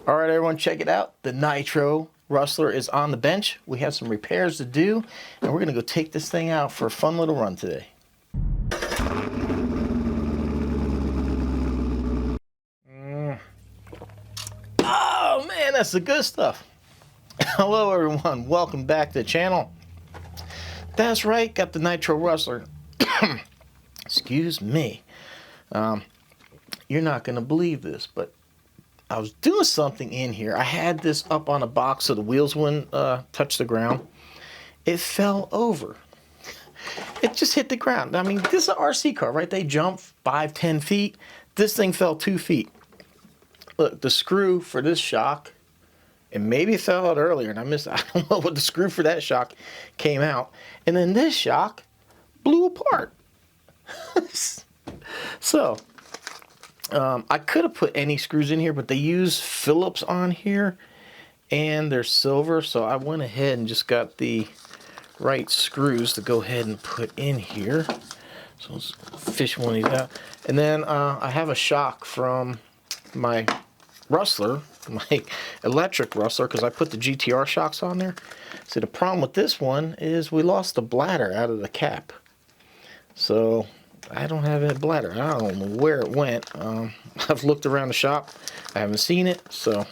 All right, everyone, check it out. The Nitro Rustler is on the bench. We have some repairs to do, and we're gonna go take this thing out for a fun little run today. Oh man, that's the good stuff. Hello everyone, welcome back to the channel. That's right, got the Nitro Rustler. Excuse me. You're not gonna believe this, but I was doing something in here. I had this up on a box so the wheels wouldn't touch the ground. It fell over. It just hit the ground. I mean, this is an RC car, right? They jump 5-10 feet. This thing fell 2 feet. Look, the screw for this shock, and maybe it fell out earlier and I missed it. I don't know, but the screw for that shock came out. And then this shock blew apart. So, I could have put any screws in here, but they use Phillips on here and they're silver. So I went ahead and just got the right screws to go ahead and put in here. So let's fish one of these out. And then I have a shock from my Rustler, my electric Rustler, because I put the GTR shocks on there. See, the problem with this one is we lost the bladder out of the cap. So I don't have a bladder. I don't know where it went. I've looked around the shop. I haven't seen it, so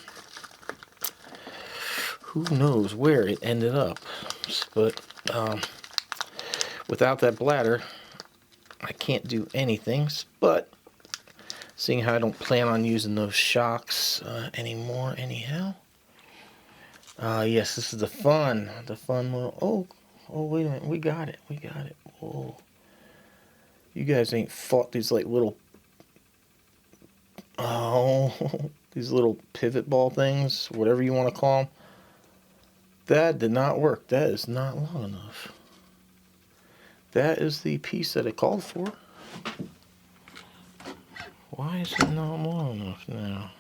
who knows where it ended up. But without that bladder, I can't do anything. But seeing how I don't plan on using those shocks anymore anyhow. Yes, this is the fun little, oh, wait a minute, we got it. Whoa. You guys ain't fought these like little, these little pivot ball things, whatever you want to call them. That did not work. That is not long enough. That is the piece that it called for. Why is it not long enough now?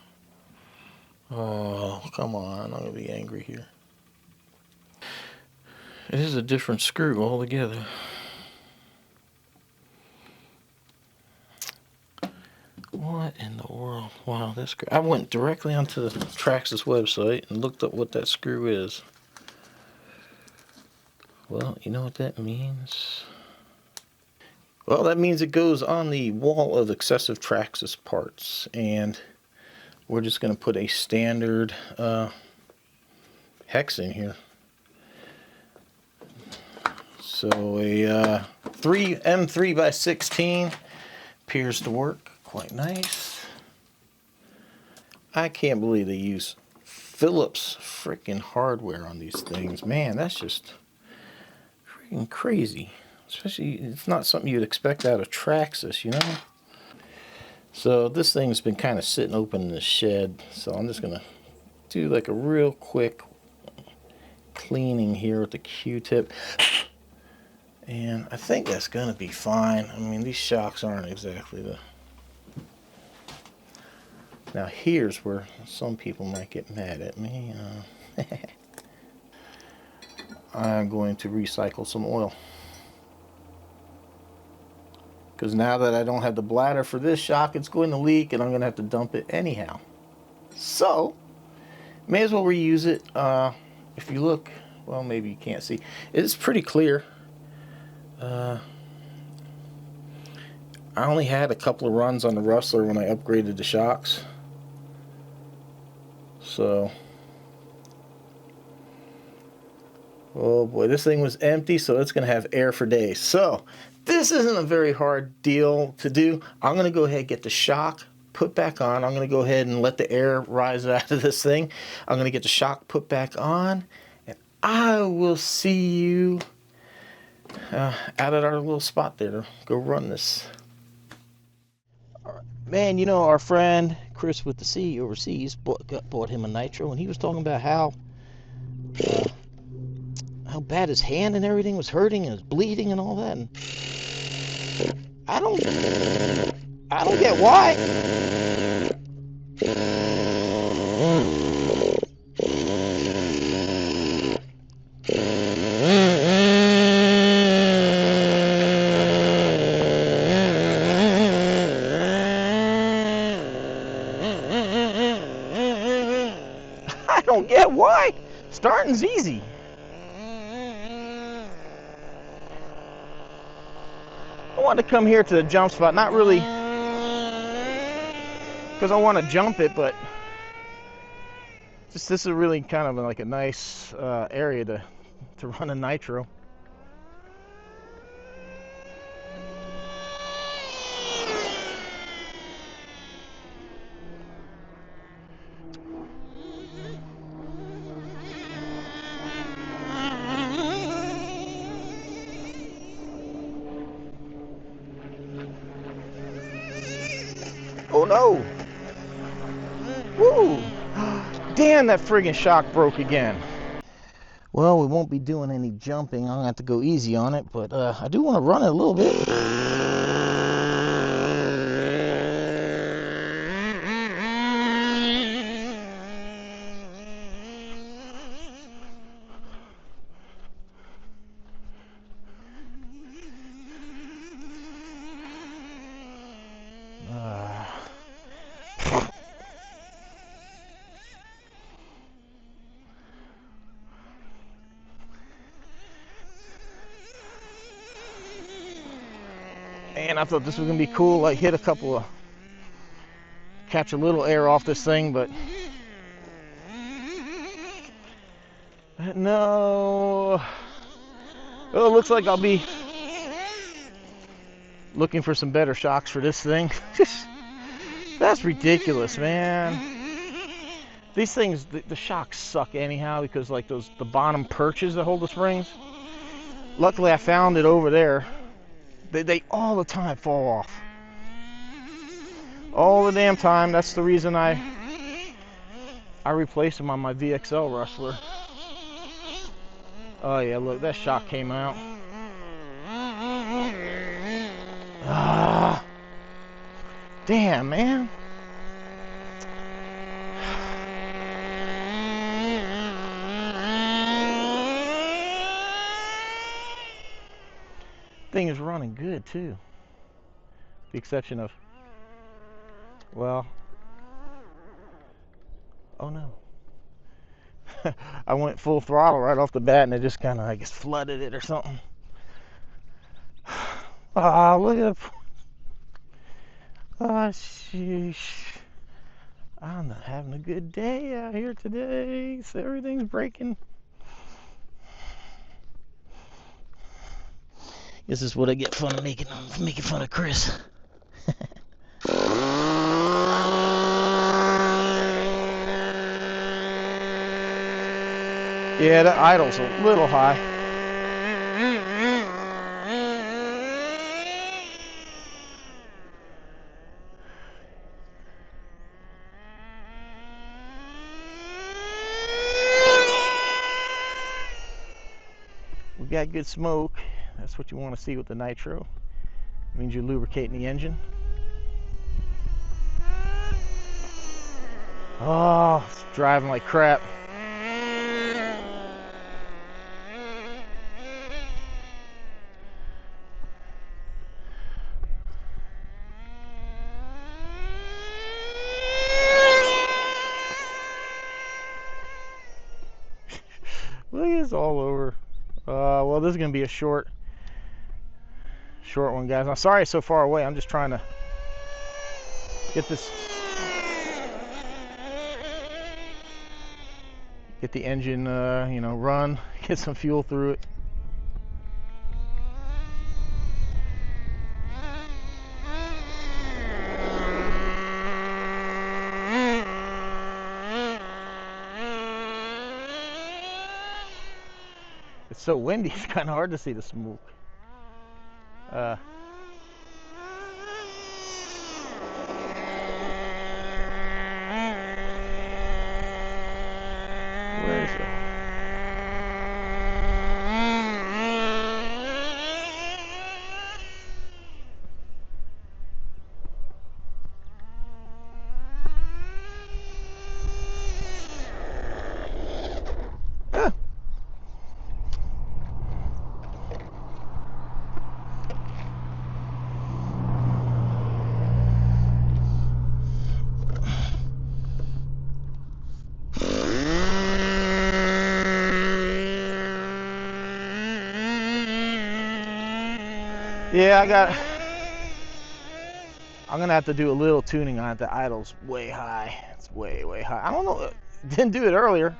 Oh, come on. I'm going to be angry here. It is a different screw altogether. What in the world? Wow, that's great. I went directly onto the Traxxas website and looked up what that screw is. Well, you know what that means? Well, that means it goes on the wall of excessive Traxxas parts, and we're just going to put a standard hex in here. So a M3 by 16 appears to work quite nice. I can't believe they use Phillips freaking hardware on these things. Man, that's just freaking crazy. Especially, it's not something you'd expect out of Traxxas, you know? So this thing's been kind of sitting open in the shed. So I'm just going to do like a real quick cleaning here with the Q-tip. And I think that's going to be fine. I mean, these shocks aren't exactly the... Now here's where some people might get mad at me. I'm going to recycle some oil. Because now that I don't have the bladder for this shock, it's going to leak and I'm going to have to dump it anyhow. So, may as well reuse it. If you look, well, maybe you can't see. It's pretty clear. I only had a couple of runs on the Rustler when I upgraded the shocks. So, oh boy, this thing was empty, so it's going to have air for days. So, this isn't a very hard deal to do. I'm going to go ahead and get the shock put back on. I'm going to go ahead and let the air rise out of this thing. I'm going to get the shock put back on, and I will see you out at our little spot there to go run this. Man, you know, our friend Chris with the C overseas bought him a Nitro, and he was talking about how bad his hand and everything was hurting and was bleeding and all that. And I don't get why. I don't get why. Starting's easy. I want to come here to the jump spot, not really because I want to jump it, but just this is really kind of like a nice area to run a nitro. Oh no! Woo! Damn, that friggin' shock broke again. Well, we won't be doing any jumping. I'm gonna have to go easy on it, but I do want to run it a little bit. And I thought this was gonna be cool, like hit a couple of, catch a little air off this thing, but no. Well, it looks like I'll be looking for some better shocks for this thing. That's ridiculous, man. These things, the shocks suck anyhow, because like the bottom perches that hold the springs. Luckily I found it over there. They all the time fall off. All the damn time. That's the reason I replaced them on my VXL Rustler. Oh yeah, look, that shock came out. Ah, damn, man. Thing is running good too. The exception of, well, oh no. I went full throttle right off the bat and it just kind of, I guess, flooded it or something. Ah, look at it. Ah, sheesh. I'm not having a good day out here today. So everything's breaking. This is what I get fun of making fun of Chris. Yeah, the idle's a little high. We got good smoke. That's what you want to see with the nitro. It means you're lubricating the engine. Oh, it's driving like crap. Look, it's all over. Well, this is going to be a short one, guys. I'm sorry it's so far away. I'm just trying to get the engine, you know, run, get some fuel through it. It's so windy, it's kind of hard to see the smoke. Where is it? Yeah, I'm gonna have to do a little tuning on it. The idle's way high. It's way high. I don't know. Didn't do it earlier.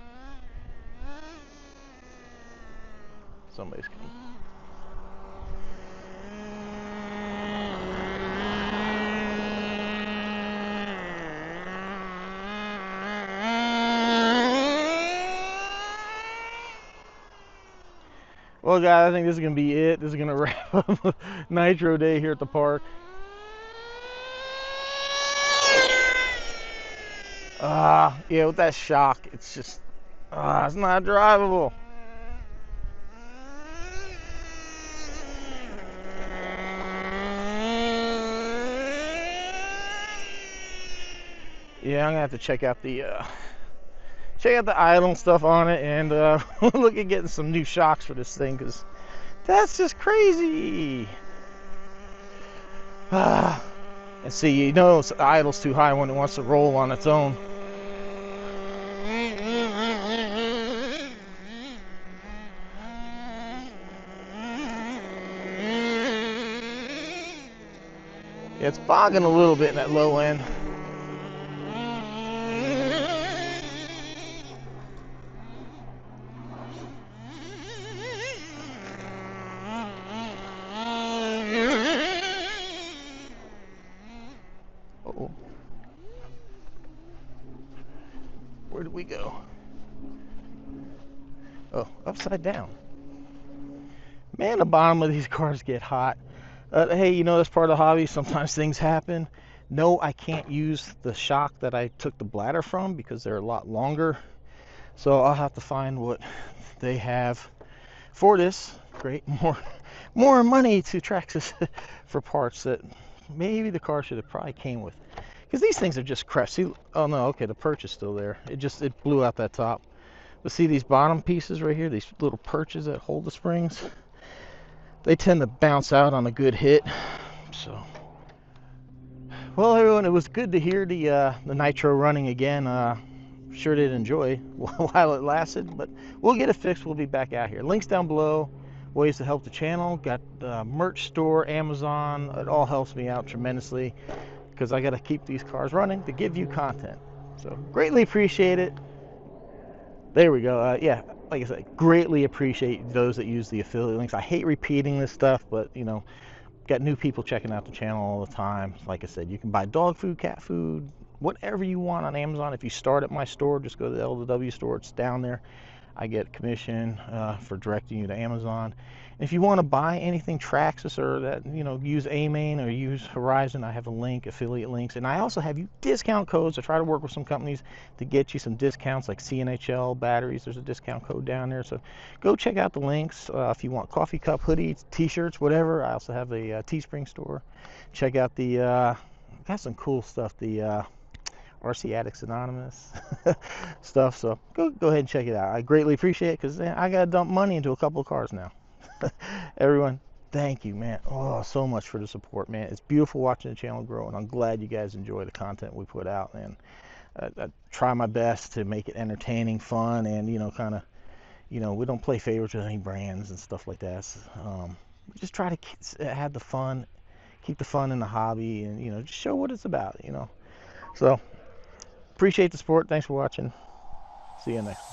Somebody's coming. Well, guys, I think this is gonna be it. This is gonna wrap up Nitro Day here at the park. Yeah, with that shock, it's just, it's not drivable. Yeah, I'm gonna have to check out the idle and stuff on it, and look at getting some new shocks for this thing, because that's just crazy. And see, you know, the idle's too high when it wants to roll on its own. Yeah, it's bogging a little bit in that low end. Uh-oh. Where did we go? Oh, upside down. Man, the bottom of these cars get hot. Hey, you know, that's part of the hobby. Sometimes things happen. No, I can't use the shock that I took the bladder from because they're a lot longer. So I'll have to find what they have for this. Great, more money to Traxxas for parts that maybe the car should have probably came with. Because these things are just crushed. See, oh no, okay, the perch is still there. It blew out that top. But see these bottom pieces right here, these little perches that hold the springs, they tend to bounce out on a good hit. So, well, everyone, it was good to hear the Nitro running again. Sure did enjoy while it lasted, but we'll get it fixed. We'll be back out here. Links down below, ways to help the channel. Got the merch store, Amazon. It all helps me out tremendously because I got to keep these cars running to give you content. So greatly appreciate it. There we go. Yeah, like I said, greatly appreciate those that use the affiliate links. I hate repeating this stuff, but you know, got new people checking out the channel all the time. Like I said, you can buy dog food, cat food, whatever you want on Amazon. If you start at my store, just go to the LW store. It's down there. I get commission for directing you to Amazon. And if you want to buy anything Traxxas or that, you know, use AMAIN or use Horizon, I have a link, affiliate links. And I also have you discount codes. I try to work with some companies to get you some discounts, like CNHL batteries. There's a discount code down there. So go check out the links. If you want coffee cup, hoodies, t-shirts, whatever. I also have a Teespring store. Check out the, got some cool stuff. The RC Addicts Anonymous stuff. So go ahead and check it out. I greatly appreciate it because I got to dump money into a couple of cars now. Everyone, thank you, man. Oh, so much for the support, man. It's beautiful watching the channel grow, and I'm glad you guys enjoy the content we put out. And I try my best to make it entertaining, fun, and, you know, kind of, you know, we don't play favorites with any brands and stuff like that. So, we just try to have the fun, keep the fun in the hobby, and, you know, just show what it's about, you know. So appreciate the support. Thanks for watching. See you next time.